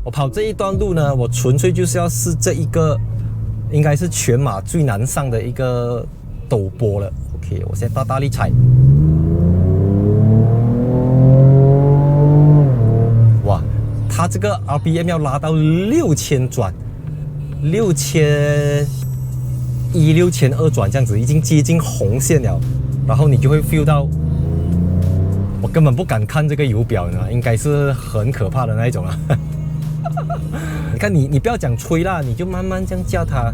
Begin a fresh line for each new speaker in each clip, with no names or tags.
我跑这一段路呢，我纯粹就是要试这一个，应该是全马最难上的一个陡坡了。OK， 我现在大力踩。哇，它这个 RPM 要拉到6000转，6100、6200转这样子，已经接近红线了。然后你就会 feel 到，我根本不敢看这个油表呢，应该是很可怕的那一种啊。你看你不要讲吹啦，你就慢慢这样叫它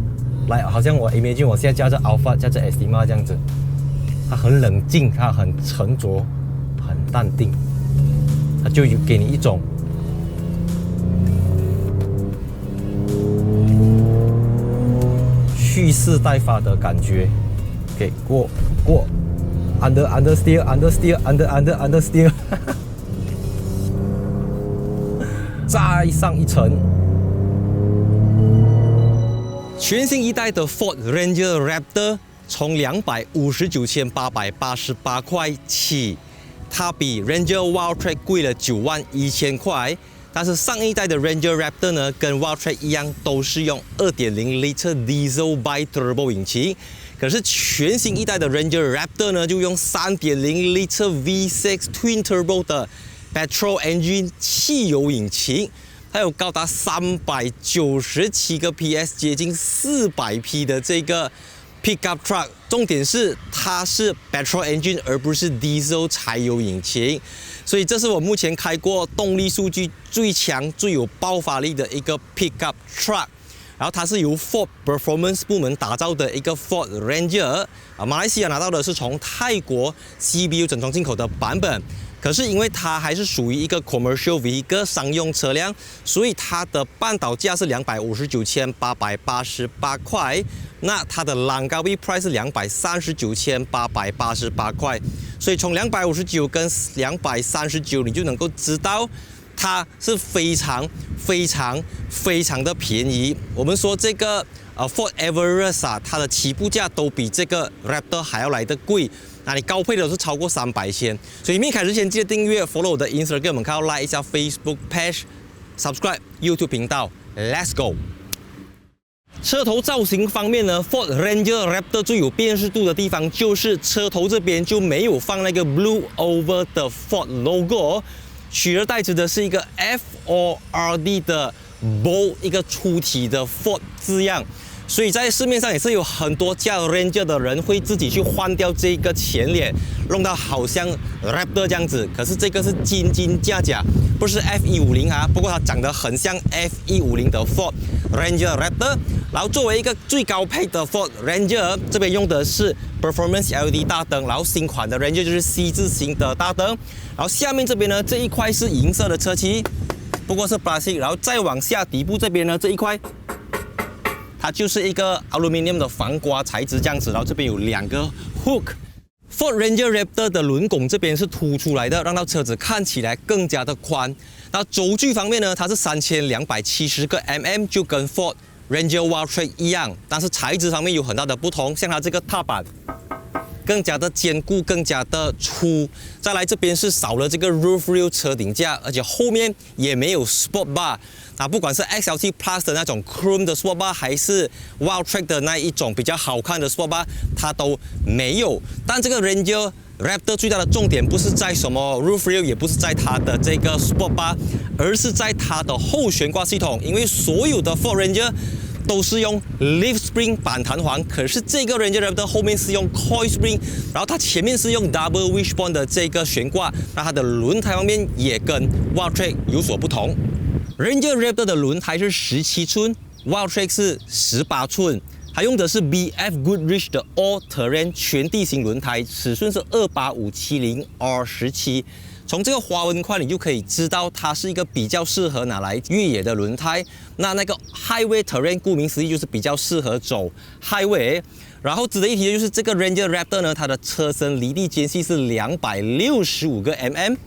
来，好像我 imagine 我现在叫着 Alpha 叫着 Estima 这样子，它很冷静，它很沉着，很淡定，它就给你一种蓄势待发的感觉。给过 under steer 再上一层。全新一代的 Ford Ranger Raptor 从259,888块起，它比 Ranger Wildtrak 贵了91000块。但是上一代的 Ranger Raptor 呢，跟 Wildtrak 一样，都是用 2.0L Diesel Bi-Turbo 引擎。可是全新一代的 Ranger Raptor 呢，就用 3.0L V6 Twin Turbo 的 Petrol Engine 汽油引擎，它有高达397个 PS， 接近400匹的这个 Pickup Truck。重点是它是 Petrol Engine 而不是 Diesel 柴油引擎，所以这是我目前开过动力数据最强、最有爆发力的一个 Pickup Truck。然后它是由 Ford Performance 部门打造的一个 Ford Ranger， 马来西亚拿到的是从泰国 CBU 整装进口的版本。可是因为它还是属于一个 commercial vehicle 商用车辆，所以它的半岛价是259,888块，那它的朗高 price 是239,888块，所以从259跟239，你就能够知道它是非常的便宜。我们说这个Ford Everest 啊，它的起步价都比这个 Raptor 还要来得贵。那你高配的都是超过300千，所以影片开始之前记得订阅 follow 我的 Instagram， 我们看到 like 一下 Facebook page，subscribe YouTube 频道 ，Let's go。车头造型方面呢 ，Ford Ranger Raptor 最有辨识度的地方就是车头这边就没有放那个 Blue Over 的 Ford logo， 取而代之的是一个 FORD 的 bold 一个粗体的 Ford 字样。所以在市面上也是有很多叫 Ranger 的人会自己去换掉这个前脸，弄到好像 Raptor 这样子。可是这个是真假，不是 F150啊，不过它长得很像 F150的 Ford Ranger Raptor。然后作为一个最高配的 Ford Ranger， 这边用的是 Performance LED 大灯，然后新款的 Ranger 就是 C 字形的大灯。然后下面这边呢，这一块是银色的车漆，不过是 plastic。然后再往下底部这边呢，这一块。它就是一个 aluminium 的防刮材质这样子，然后这边有2个 hook。Ford Ranger Raptor 的轮拱这边是凸出来的，让到车子看起来更加的宽。那轴距方面呢，它是3270个 mm， 就跟 Ford Ranger Wildtrak 一样，但是材质方面有很大的不同，像它这个踏板更加的坚固，更加的粗。再来这边是少了这个 roof rail 车顶架，而且后面也没有 sport bar。不管是 XLT Plus 的那种 Chrome 的 sport bar， 还是 Wildtrak 的那一种比较好看的 sport bar， 它都没有。但这个 Ranger Raptor 最大的重点不是在什么 roof rail， 也不是在它的这个 sport bar， 而是在它的后悬挂系统。因为所有的 Ford Ranger都是用 Leaf Spring 板弹簧，可是这个 Ranger Raptor 后面是用 Coil Spring， 然后它前面是用 Double Wishbone 的这个悬挂，那它的轮胎方面也跟 Wildtrak 有所不同。Ranger Raptor 的轮胎是17寸 ，Wildtrak 是18寸，它用的是 BF Goodrich 的 All Terrain 全地形轮胎，尺寸是28570R17。从这个花纹块，你就可以知道它是一个比较适合拿来越野的轮胎。那个 Highway Terrain 顾名思义就是比较适合走 Highway。然后值得一提的就是这个 Ranger Raptor 呢，它的车身离地间隙是265个 mm，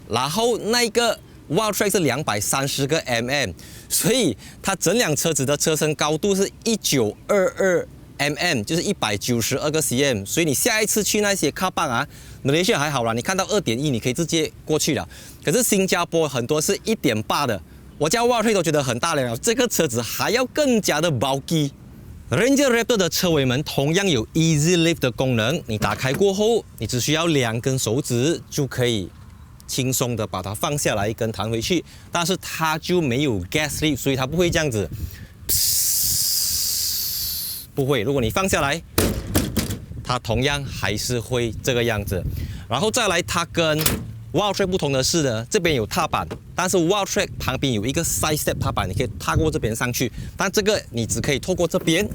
然后那个 Wildtrak 是230个 mm， 所以它整辆车子的车身高度是1922 mm， 就是192个 cm， 所以你下一次去那些卡棒啊，马来西亚还好啦，你看到2.1你可以直接过去了。可是新加坡很多是1.8的我家Wild Track都觉得很大了，这个车子还要更加的bulky。Ranger Raptor 的车尾门同样有 Easy Lift 的功能，你打开过后，你只需要2根手指就可以轻松的把它放下来跟弹回去，但是它就没有 Gas Lift， 所以它不会这样子，不会。如果你放下来，它同样还是会这个样子。然后再来，它跟Wild Track 不同的是呢，这边有踏板，但是 Wild Track 旁边有一个 Side Step 踏板，你可以踏过这边上去，但这个你只可以透过这边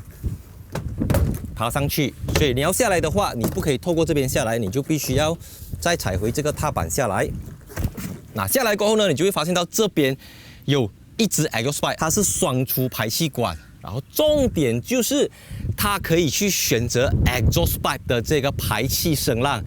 爬上去，所以你要下来的话，你不可以透过这边下来，你就必须要再踩回这个踏板下来。那下来过后呢，你就会发现到这边有一支 Exhaust Pipe， 它是双出排气管，然后重点就是它可以去选择 Exhaust Pipe 的这个排气声浪。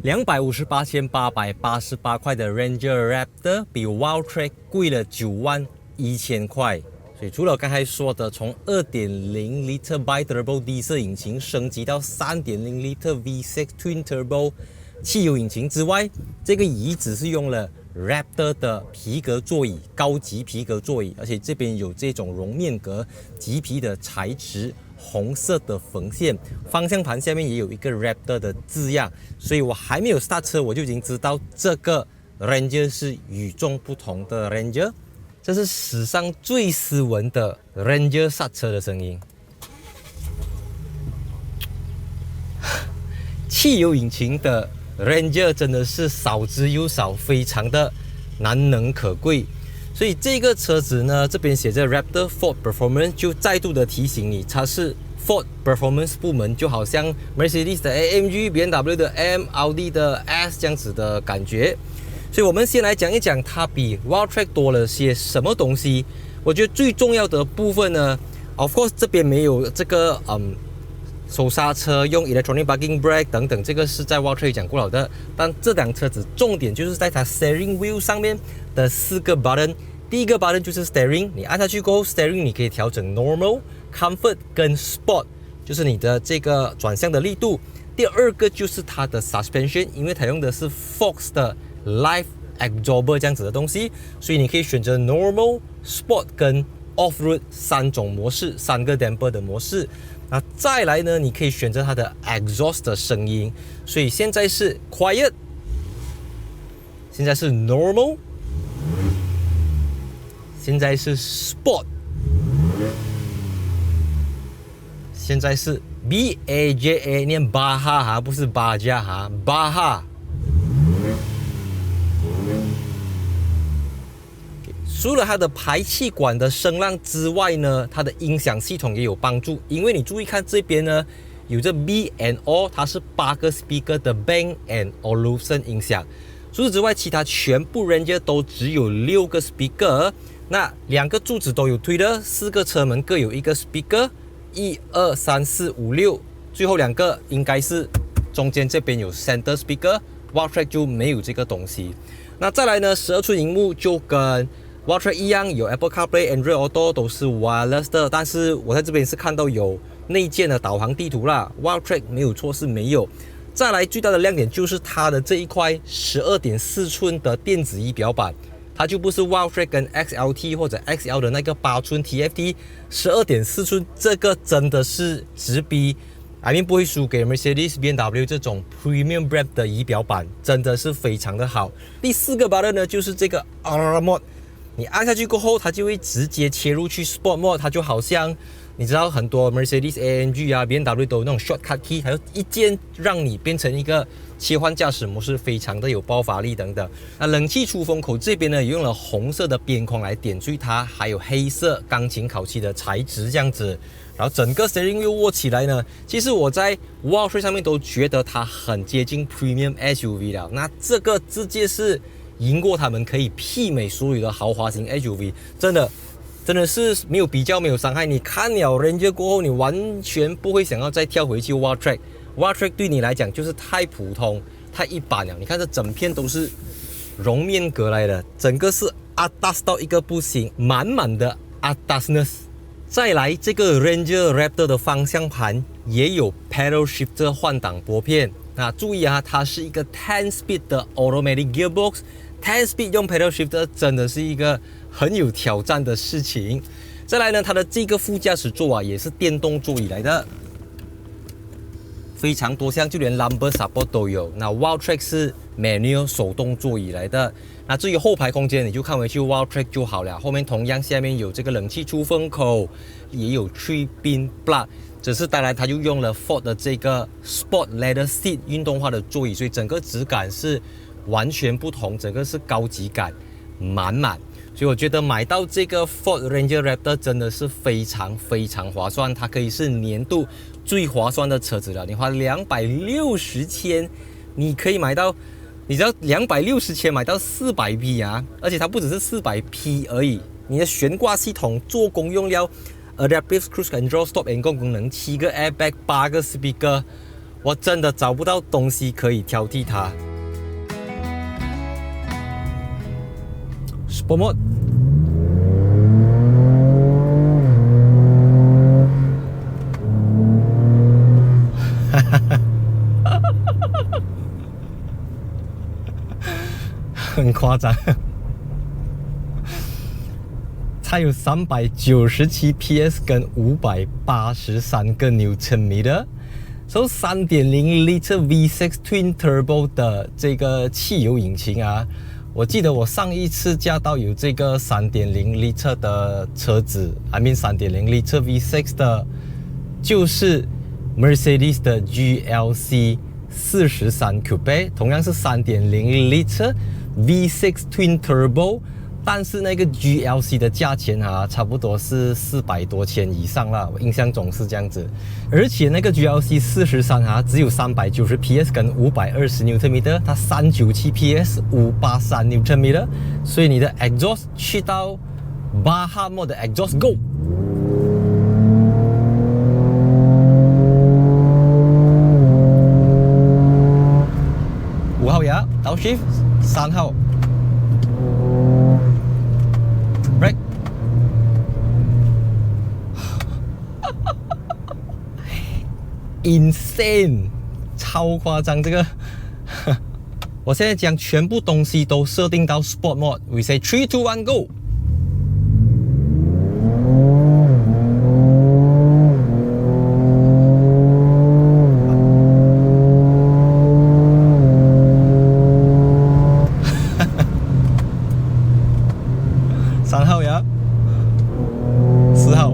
258,888块的 Ranger Raptor 比 Wild Track 贵了91000块。所以除了刚才说的从 2.0L Bi-Turbo 低色引擎升级到 3.0L V6 Twin Turbo 汽油引擎之外，这个椅子是用了 Raptor 的皮革座椅，高级皮革座椅，而且这边有这种绒面革麂皮的材质，红色的缝线，方向盘下面也有一个 Raptor 的字样，所以我还没有start车，我就已经知道这个 Ranger 是与众不同的 Ranger。这是史上最斯文的 Ranger 刹车的声音。汽油引擎的 Ranger 真的是少之又少，非常的难能可贵。所以这个车子呢，这边写着 Raptor Ford Performance， 就再度的提醒你，它是 Ford Performance 部门，就好像 Mercedes 的 AMG、BMW 的 M、Audi 的 S 这样子的感觉。所以我们先来讲一讲它比 Wild Track 多了些什么东西。我觉得最重要的部分呢 ，Of course 这边没有这个手刹车用 Electronic Parking Brake 等等，这个是在 Wild Track 讲过了的。但这辆车子重点就是在它 Steering Wheel 上面的4个 button。第一个 button 就是 Steering， 你按下去过后 ，Steering 你可以调整 Normal、Comfort 跟 Sport， 就是你的这个转向的力度。第二个就是它的 Suspension， 因为它用的是 Fox 的Life Absorber 这样子的东西，所以你可以选择 Normal、Sport 跟 Off-Road 3种模式，3个 Damper 的模式。那再来呢，你可以选择它的 Exhaust 的声音，所以现在是 Quiet， 现在是 Normal， 现在是 Sport， 现在是 BAJA， 念巴哈哈，不是巴加哈，巴哈。除了它的排气管的声浪之外呢，它的音响系统也有帮助。因为你注意看这边呢，有着 B&O， 它是8个 speaker 的 Bang & Olufsen 音响。除此之外，其他全部 Ranger 都只有6个 speaker。那2个柱子都有推的，4个车门各有1个 speaker，1、2、3、4、5、6，最后2个应该是中间这边有 center speaker，Wild Track 就没有这个东西。那再来呢，12寸荧幕就跟Wild Track 一样，有 Apple CarPlay、Android Auto 都是 wireless 的，但是我在这边是看到有内建的导航地图啦。Wild Track 没有错是没有。再来最大的亮点就是它的这一块 12.4 寸的电子仪表板，它就不是 Wild Track 跟 XLT 或者 XL 的那个8寸 TFT， 12.4 寸这个真的是直逼不会输给 Mercedes、BMW 这种 Premium Brand 的仪表板，真的是非常的好。第4个 button 呢，就是这个 Aura Mode。你按下去过后，它就会直接切入去 Sport Mode， 它就好像你知道很多 Mercedes、AMG、BMW 都有那种 Shortcut Key， 还有一键让你变成一个切换驾驶模式，非常的有爆发力等等。那冷气出风口这边呢，也用了红色的边框来点缀它，还有黑色钢琴烤漆的材质这样子。然后整个 Steering Wheel 握起来呢，其实我在 Wild Track 上面都觉得它很接近 Premium SUV 了。那这个直接是赢过他们，可以媲美所有的豪华型 SUV， 真的是没有比较，没有伤害。你看了 Ranger 过后，你完全不会想要再跳回去 Wild Track。Wild Track 对你来讲就是太普通、太一般了。你看这整片都是绒面革来的，整个是 Atas 到一个不行，满满的 Atasness。再来，这个 Ranger Raptor 的方向盘也有 Paddle Shifter 换挡拨片。那注意啊，它是一个10 speed 的 Automatic Gearbox。10 speed 用 Paddle Shifter 真的是一个很有挑战的事情。再来呢，它的这个副驾驶座啊，也是电动座椅来的，非常多项，就连 Lumbar Support 都有。那 Wildtrak 是 Manual 手动座椅来的。那至于后排空间，你就看回去 Wildtrak 就好了。后面同样下面有这个冷气出风口，也有 3-pin plug。只是当然，它就用了 Ford 的这个 Sport Leather Seat 运动化的座椅，所以整个质感是完全不同，整个是高级感满满。所以我觉得买到这个 Ford Ranger Raptor 真的是非常划算，它可以是年度最划算的车子了。你花260千，你可以买到。你只要260千买到400匹啊，而且它不只是400匹而已，你的悬挂系统做工用料 Adaptive Cruise Control Stop and Go 功能，7个 Airbag， 8个 Speaker， 我真的找不到东西可以挑剔它。Sport Mode。很夸张，它有397 PS 跟583个 Nm， 所以 3.0 Liter V6 Twin Turbo 的这个汽油引擎啊，我记得我上一次驾到有这个 3.0 Liter 的车子 ，I mean 3.0 Liter V6 的，就是 Mercedes 的 GLC 43 Coupe， 同样是3.0 Liter V6 Twin Turbo， 但是那个 GLC 的价钱啊，差不多是400多千以上啦，我印象中是这样子。而且那个 GLC 43啊，只有390 PS 跟520 Nm， 它397 PS 583 Nm， 所以你的 exhaust 去到 Baja Mode 的 exhaust Go。5号牙倒 shift， 3号 brake， insane， 超夸张这个。我现在将全部东西都设定到 Sport Mode，We say 3, 2, 1, go。3号呀，4号。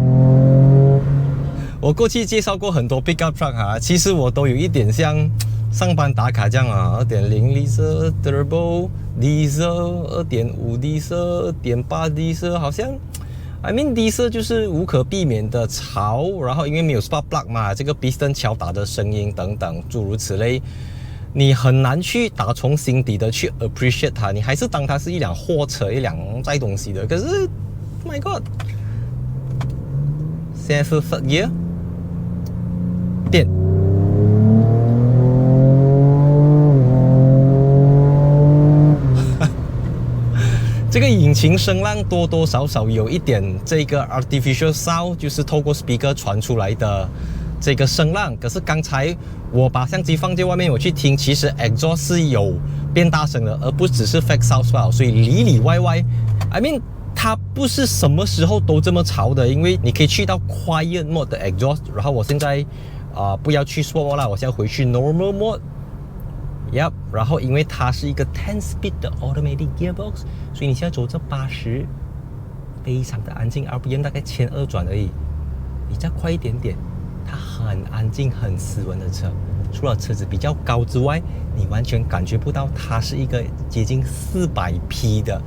我过去介绍过很多 pickup truck 啊，其实我都有一点像上班打卡这样啊，2.0 Diesel Turbo Diesel， 2.5 Diesel， 2.8 Diesel， 好像 I mean Diesel 就是无可避免的潮，然后因为没有 spark plug 嘛，这个 piston 敲打的声音等等诸如此类。你很难去打从心底的去 appreciate 它，你还是当它是一辆货车，一辆载东西的。可是 ，My God， 现在是 third gear， 电。这个引擎声浪多多少少有一点这个 artificial sound， 就是透过 speaker 传出来的这个声浪。可是刚才我把相机放在外面，我去听，其实 exhaust 是有变大声的，而不只是 fake sound 罢了。所以里里外外 ，I mean 它不是什么时候都这么吵的，因为你可以去到 quiet mode 的 exhaust。然后我现在不要去 sport mode 啦，我现在回去 normal mode。Yep， 然后因为它是一个10 speed 的 automatic gearbox， 所以你现在走这80，非常的安静 ，RPM 大概1200转而已。你再快一点点。它很安静、很斯文的车，除了车子比较高之外，你完全感觉不到它是一个接近400匹的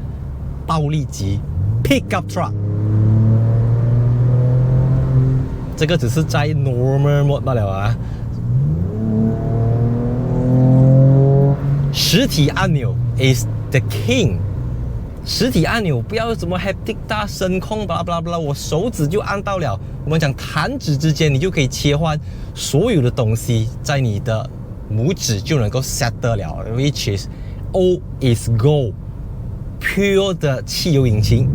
暴力级 pickup truck。这个只是在 normal mode 罢了啊。实体按钮 is the king。实体按钮不要什么 haptic 大声控巴拉巴拉巴拉，我手指就按到了。我们讲弹指之间，你就可以切换所有的东西，在你的拇指就能够 set 得了 ，which is all is go pure 的汽油引擎。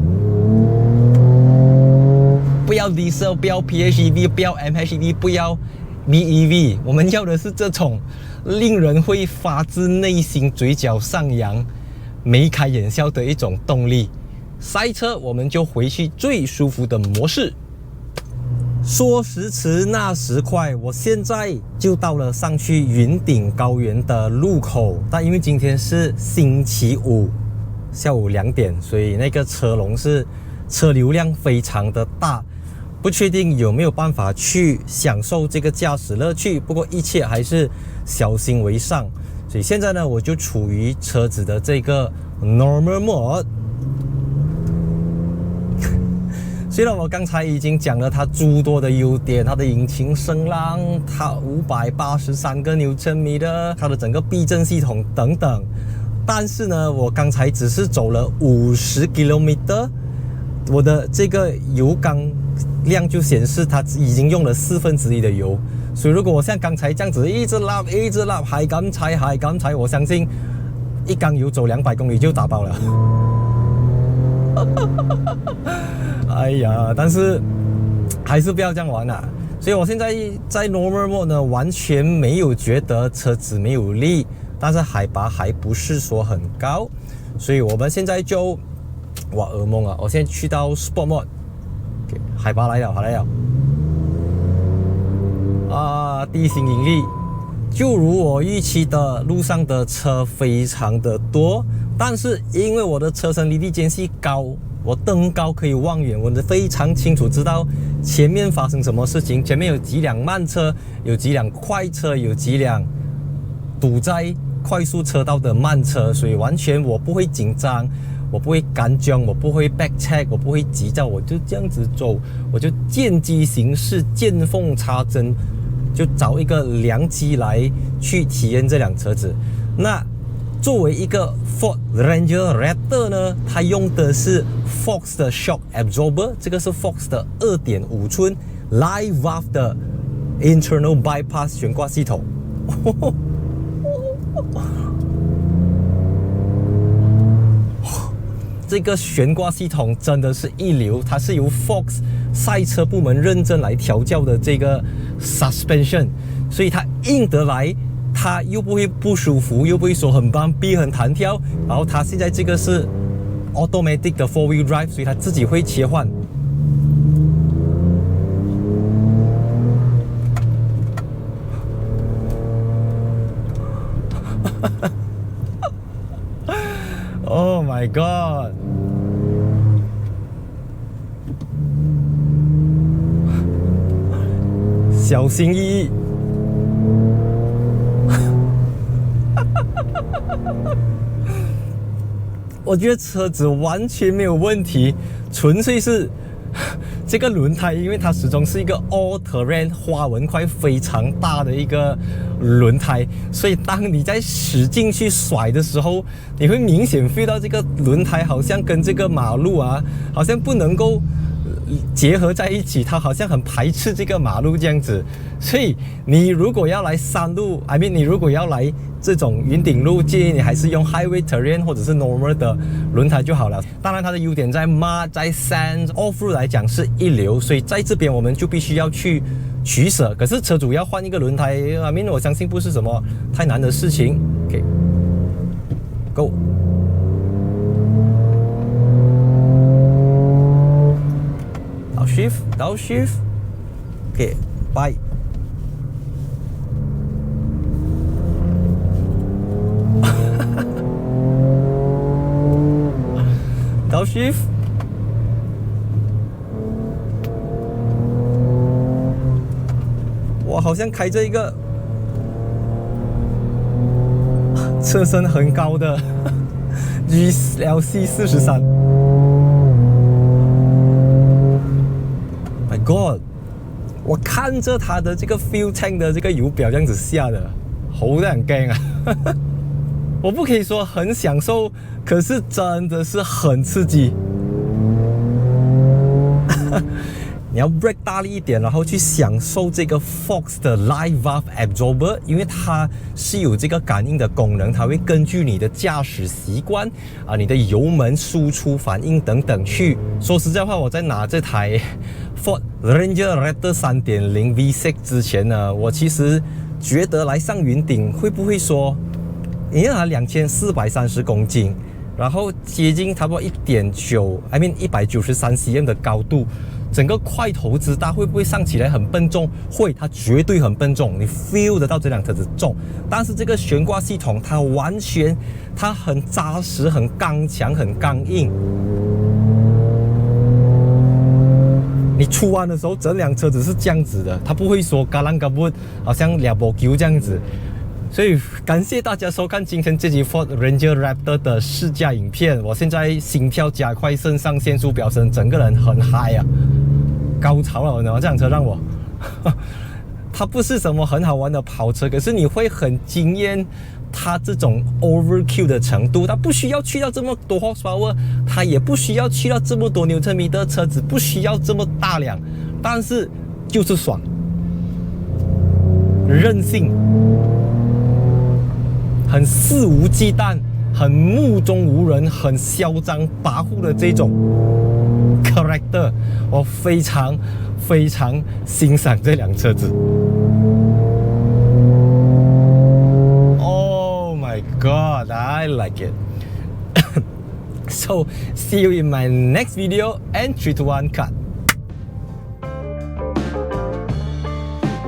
不要 Diesel， 不要 PHEV， 不要 MHEV， 不要 BEV， 我们要的是这种令人会发自内心嘴角上扬、眉开眼笑的一种动力。赛车我们就回去最舒服的模式。说时迟，那时快，我现在就到了上去云顶高原的路口。但因为今天是星期五下午2点，所以那个车流量非常的大，不确定有没有办法去享受这个驾驶乐趣。不过一切还是小心为上。所以现在呢，我就处于车子的这个 Normal Mode。虽然我刚才已经讲了它诸多的优点，它的引擎声浪，它583个牛顿米的，它的整个避震系统等等，但是呢，我刚才只是走了50 km， 我的这个油缸量就显示它已经用了1/4的油。所以如果我像刚才这样子一直拉，还敢踩，我相信一缸油走200公里就打爆了。哎呀，但是还是不要这样玩啊！所以我现在在 Normal Mode 呢，完全没有觉得车子没有力，但是海拔还不是说很高，所以我们现在就哇噩梦啊！我现在去到 Sport Mode， 海拔来了啊！地心引力，就如我预期的，路上的车非常的多，但是因为我的车身离地间隙高，我登高可以望远，我非常清楚知道前面发生什么事情，前面有几辆慢车，有几辆快车，有几辆堵在快速车道的慢车，所以完全我不会紧张，我不会干僵，我不会 back check， 我不会急躁，我就这样子走，我就见机行事，见缝插针，就找一个良机来去体验这辆车子。那作为一个 Ford Ranger Raptor 呢，它用的是 Fox 的 Shock Absorber， 这个是 Fox 的 2.5 寸 Live Valve 的 Internal Bypass 悬挂系统。这个悬挂系统真的是一流，它是由 Fox 赛车部门认证来调教的这个 suspension， 所以它硬得来，它又不会不舒服，又不会说很bumpy很弹跳。然后它现在这个是 automatic 的 4-wheel drive， 所以它自己会切换。Oh my god！ 小心翼翼。我觉得车子完全没有问题，纯粹是这个轮胎，因为它始终是一个 all-terrain 花纹块非常大的一个轮胎，所以当你在使劲去甩的时候，你会明显 feel 到这个轮胎好像跟这个马路啊，好像不能够结合在一起，它好像很排斥这个马路这样子。所以你如果要来山路 I mean 你如果要来这种云顶路，建议你还是用 Highway Terrain 或者是 Normal 的轮胎就好了。当然它的优点在 mud 在 sand off-road 来讲是一流，所以在这边我们就必须要去取舍。可是车主要换一个轮胎 I mean 我相信不是什么太难的事情。 OK Go。 倒 shift OK bye。 倒 shift。 我好像开着一个车身很高的 GLC 43。My God！ 我看着它的这个 fuel tank 的这个油表这样子下的，好得人驚啊！我不可以说很享受，可是真的是很刺激。你要 brake 大力一点，然后去享受这个 Fox 的 Live Valve Absorber， 因为它是有这个感应的功能，它会根据你的驾驶习惯你的油门输出反应等等去。说实在话，我在拿这台 Ford Ranger Raptor 3.0 V6 之前呢，我其实觉得来上云顶会不会说，因为它2430公斤，然后接近差不多193 cm 的高度，整个块头之大，会不会上起来很笨重？会，它绝对很笨重，你 feel 得到这辆车子重。但是这个悬挂系统，它很扎实、很刚强、很刚硬。你出弯的时候，整辆车子是这样子的，它不会说嘎啷嘎布，好像两波球这样子。所以感谢大家收看今天这集 Ford Ranger Raptor 的试驾影片。我现在心跳加快，肾上腺素飙升，整个人很嗨啊，高潮了，你知道吗？这辆车让我它不是什么很好玩的跑车，可是你会很惊艳它这种 overkill 的程度。它不需要去到这么多 horsepower， 它也不需要去到这么多牛车米的车子，不需要这么大辆，但是就是爽，任性，很肆无忌惮，很目中无人，很嚣张跋扈的这种 character， 我非常非常欣赏这辆车子。Oh my god, I like it. So, see you in my next video and 3, 2, 1, cut.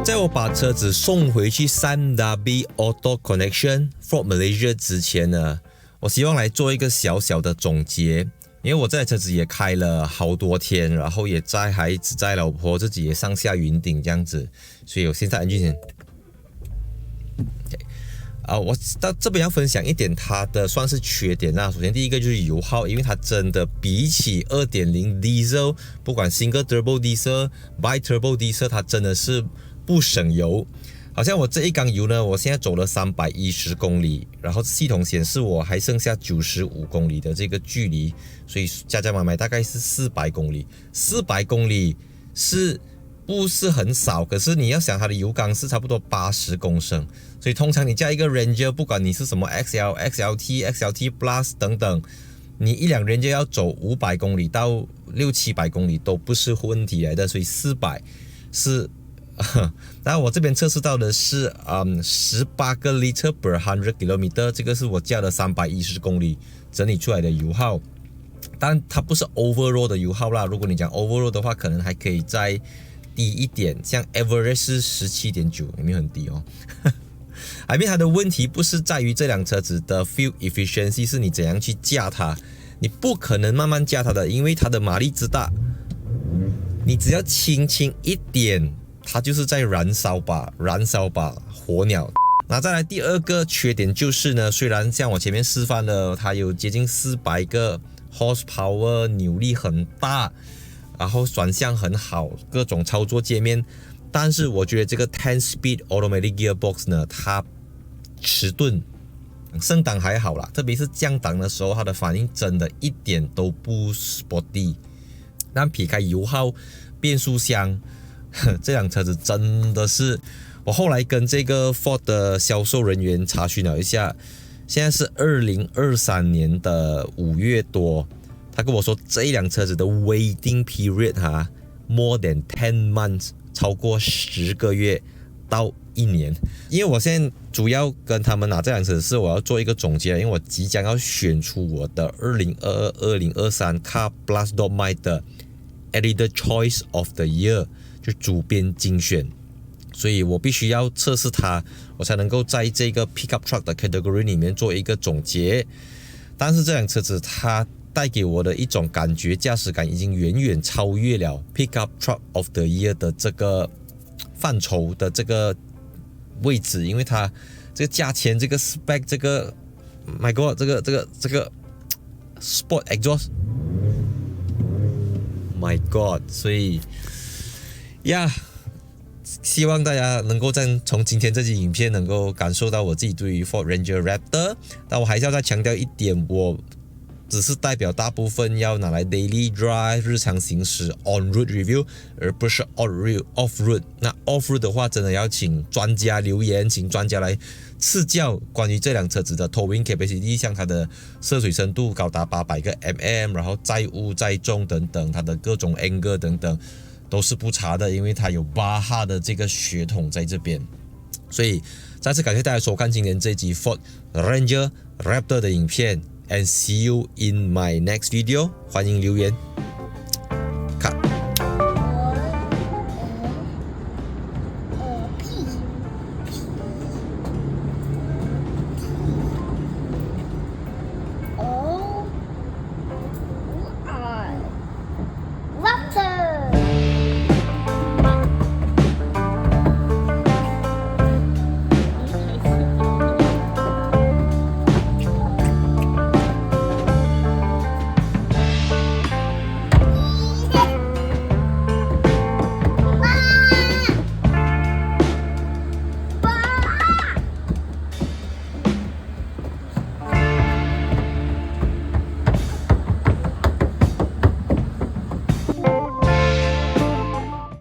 在我把车子送回去 3W Auto Connection Ford Malaysia 之前呢，我希望来做一个小小的总结。因为我这台车子也开了好多天，然后也载孩子载老婆，自己也上下云顶这样子，所以我现在安静点。我到这边要分享一点它的算是缺点啦。首先第一个就是油耗，因为它真的比起 2.0 Diesel， 不管 Single Turbo Diesel、Bi Turbo Diesel， 它真的是不省油。好像我这一缸油呢，我现在走了310公里，然后系统显示我还剩下95公里的这个距离，所以加加买大概是400公里。400公里是不是很少？可是你要想它的油缸是差不多80公升，所以通常你加一个 Ranger， 不管你是什么 XL、XLT、XLT Plus 等等，你一辆 Ranger 要走500公里到600-700公里都不是问题来的，所以400是。当然我这边测试到的是18个 liter per 100 km， 这个是我加了310公里整理出来的油耗，但它不是 overall 的油耗啦。如果你讲 overall 的话，可能还可以再低一点，像 average 是 17.9， 有没有很低哦？I mean 它的问题不是在于这辆车子的 fuel efficiency， 是你怎样去驾它，你不可能慢慢驾它的，因为它的马力之大，你只要轻轻一点，它就是在燃烧把火鸟。那再来第二个缺点就是呢，虽然像我前面示范的，它有接近400个 horsepower， 扭力很大，然后转向很好，各种操作界面，但是我觉得这个 10-speed automatic gearbox 呢，它迟钝，升档还好啦，特别是降档的时候，它的反应真的一点都不 sporty。但撇开油耗、变速箱，这辆车子真的是，我后来跟这个 Ford 的销售人员查询了一下，现在是2023年的5月多，他跟我说这一辆车子的 waiting period more than 10 months， 超过10个月到1年。因为我现在主要跟他们拿这辆车子是我要做一个总结，因为我即将要选出我的2022-2023 Car Plus.my 的 Editor Choice of the Year， 就主编精选，所以我必须要测试它，我才能够在这个 Pickup Truck 的 category 里面做一个总结。但是这辆车子它带给我的一种感觉，驾驶感已经远远超越了 Pickup Truck of the Year 的这个范畴的这个位置，因为它这个价钱、这个 spec、这个 My God， 这个 Sport Exhaust。My God， 所以希望大家能够从今天这集影片能够感受到我自己对于 Ford Ranger Raptor， 但我还是要再强调一点，我
只是代表大部分要拿来 daily drive 日常行驶 on road review， 而不是 off road。那 off road 的话，真的要请专家留言，请专家来赐教关于这辆车子的 towing capacity， 像它的涉水深度高达800个 mm， 然后载物载重等等，它的各种 angle 等等都是不差的，因为它有巴哈的这个血统在这边。所以再次感谢大家收看今天这集 Ford Ranger Raptor 的影片 ，and see you in my next video， 欢迎留言。